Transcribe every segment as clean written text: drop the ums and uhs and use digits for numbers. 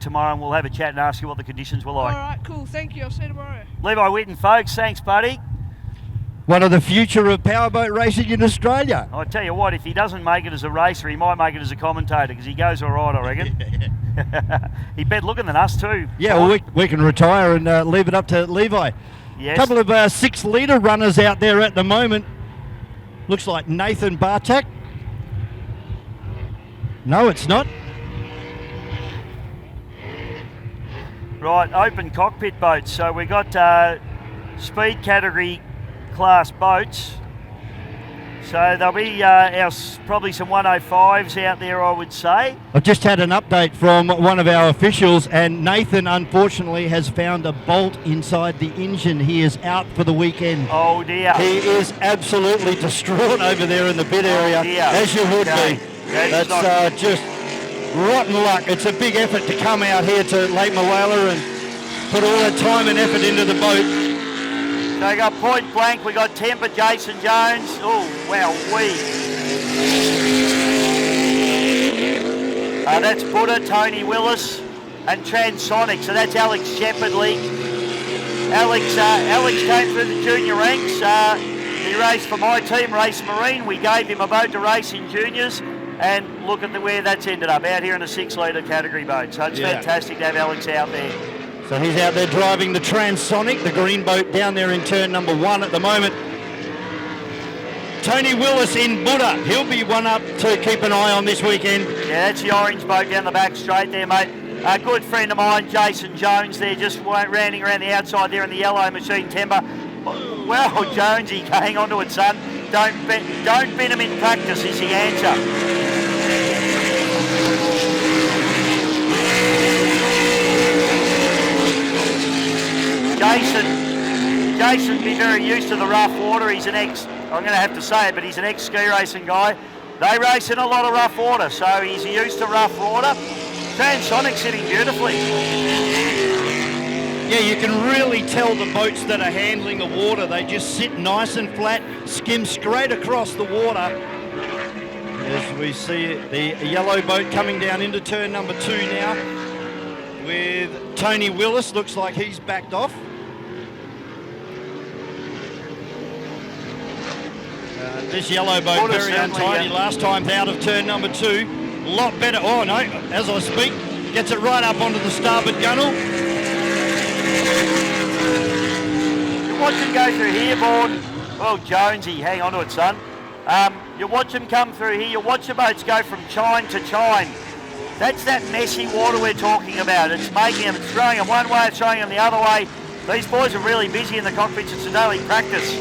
tomorrow and we'll have a chat and ask you what the conditions were like. All right, cool. Thank you. I'll see you tomorrow. Levi Whitten, folks. Thanks, buddy. One of the future of powerboat racing in Australia. I tell you what, if he doesn't make it as a racer, he might make it as a commentator because he goes all right, I reckon. He's better looking than us too. Yeah, well, we can retire and leave it up to Levi. Yes. A couple of 6-litre runners out there at the moment. Looks like Nathan Bartek. No, it's not. Right, open cockpit boats. So we got speed category class boats. So there'll be probably some 105s out there, I would say. I've just had an update from one of our officials, and Nathan unfortunately has found a bolt inside the engine. He is out for the weekend. Oh dear. He is absolutely distraught over there in the bid area, as you would be. That's just rotten luck. It's a big effort to come out here to Lake Moala and put all that time and effort into the boat. So we got point blank, we got Temper, Jason Jones. Oh, wow, that's Buddha, Tony Willis, and Transonic. So that's Alex Shepherdley. Alex came through the junior ranks. He raced for my team, Race Marine. We gave him a boat to race in juniors. And look at where that's ended up, out here in a 6-litre category boat. So it's fantastic to have Alex out there. So he's out there driving the Transonic, the green boat down there in turn number 1 at the moment. Tony Willis in Buddha. He'll be one up to keep an eye on this weekend. Yeah, that's the orange boat down the back straight there, mate. A good friend of mine, Jason Jones, there just rounding around the outside there in the yellow machine timber. Well, Jonesy, hang on to it, son. Don't bet him in practice is the answer. Jason be very used to the rough water. He's an I'm going to have to say it, but he's an ex-ski racing guy. They race in a lot of rough water, so he's used to rough water. Transonic sitting beautifully. Yeah, you can really tell the boats that are handling the water. They just sit nice and flat, skim straight across the water. As we see the yellow boat coming down into turn number 2 now with Tony Willis. Looks like he's backed off. This yellow boat very untidy. Last time out of turn number 2. A lot better. Oh no, as I speak, gets it right up onto the starboard gunnel. You watch him go through here, Vaughan. Well, Jonesy, hang on to it, son. You watch him come through here. You watch the boats go from chine to chine. That's that messy water we're talking about. It's making them, it's throwing them one way, it's throwing them the other way. These boys are really busy in the cockpits. It's a daily practice.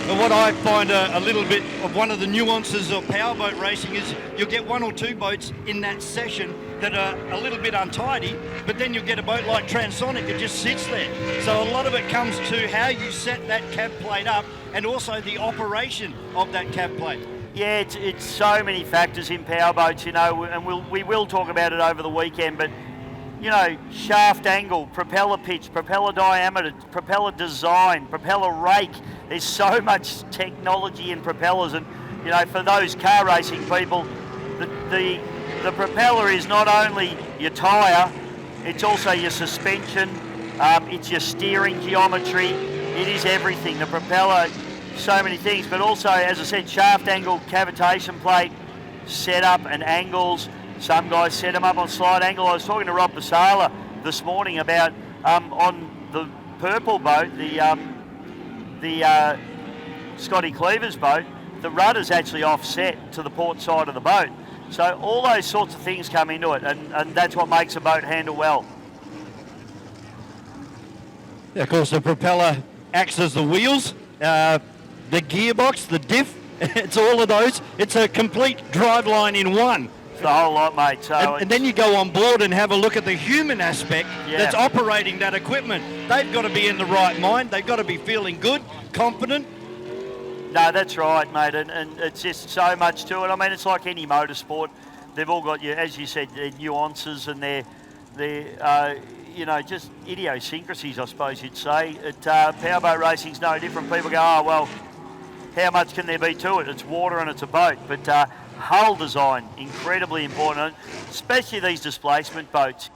And what I find a little bit of one of the nuances of powerboat racing is you'll get 1 or 2 boats in that session that are a little bit untidy, but then you'll get a boat like Transonic that just sits there. So a lot of it comes to how you set that cab plate up and also the operation of that cab plate. Yeah, it's so many factors in powerboats, you know, and we will talk about it over the weekend, but you know, shaft angle, propeller pitch, propeller diameter, propeller design, propeller rake. There's so much technology in propellers, and you know, for those car racing people, the propeller is not only your tyre, it's also your suspension, it's your steering geometry, it is everything. The propeller, so many things, but also, as I said, shaft angle, cavitation plate, setup and angles. Some guys set them up on slide angle. I was talking to Rob Basala this morning about on the purple boat, the Scotty Cleaver's boat, the rudder's actually offset to the port side of the boat. So all those sorts of things come into it, and that's what makes a boat handle well. Yeah, of course, the propeller acts as the wheels, the gearbox, the diff, it's all of those. It's a complete driveline in one. It's the whole lot, mate. So and then you go on board and have a look at the human aspect that's operating that equipment. They've got to be in the right mind. They've got to be feeling good, confident. No, that's right, mate, and it's just so much to it. I mean, it's like any motorsport. They've all got, as you said, their nuances and their you know, just idiosyncrasies, I suppose you'd say. Powerboat racing's no different. People go, oh, well, how much can there be to it? It's water and it's a boat. But Hull design, incredibly important, especially these displacement boats.